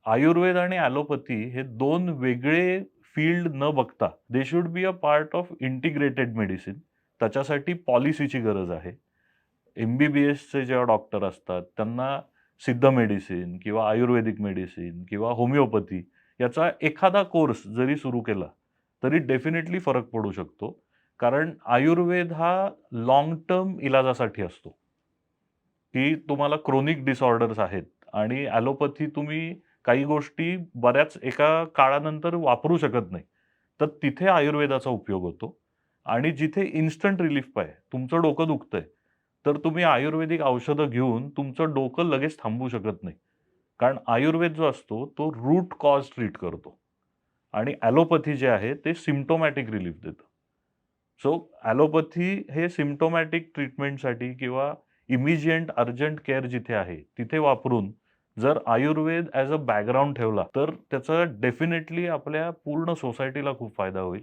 आयुर्वेद आणि ॲलोपॅथी हे 2 वेगळे फील्ड न बघता they should be a part of integrated medicine. त्याच्यासाठी पॉलिसीची गरज आहे. एम-बी-बी-एसचे जेव्हा डॉक्टर असतात, त्यांना सिद्ध मेडिसिन किंवा आयुर्वेदिक मेडिसिन किंवा होमिओपॅथी याचा एखादा कोर्स जरी सुरू केला, तरी डेफिनेटली फरक पडू शकतो. कारण आयुर्वेद हा लाँग टर्म इलाजासाठी असतो. की तुम्हाला क्रोनिक डिसऑर्डर्स आहेत आणि ॲलोपॅथी तुम्ही काही गोष्टी बऱ्याच एका काळानंतर वापरू शकत नाही. तर तिथे आयुर्वेदाचा उपयोग होतो आणि जिथे इन्स्टंट रिलीफ पाहिजे, तुमचं डोकं दुखतंय, तर तुम्ही आयुर्वेदिक औषधं घेऊन तुमचं डोकं लगेच थांबवू शकत नाही. कारण आयुर्वेद जो असतो, तो रूट कॉज ट्रीट करतो आणि ॲलोपॅथी जे आहे ते सिम्प्टोमॅटिक रिलीफ देतं. सो ॲलोपॅथी हे सिम्प्टोमॅटिक ट्रीटमेंटसाठी किंवा इमिजिएंट अर्जंट केअर जिथे आहे, तिथे वापरून जर आयुर्वेद ॲज अ बॅकग्राऊंड ठेवला, तर त्याचा डेफिनेटली आपल्या पूर्ण सोसायटीला खूप फायदा होईल.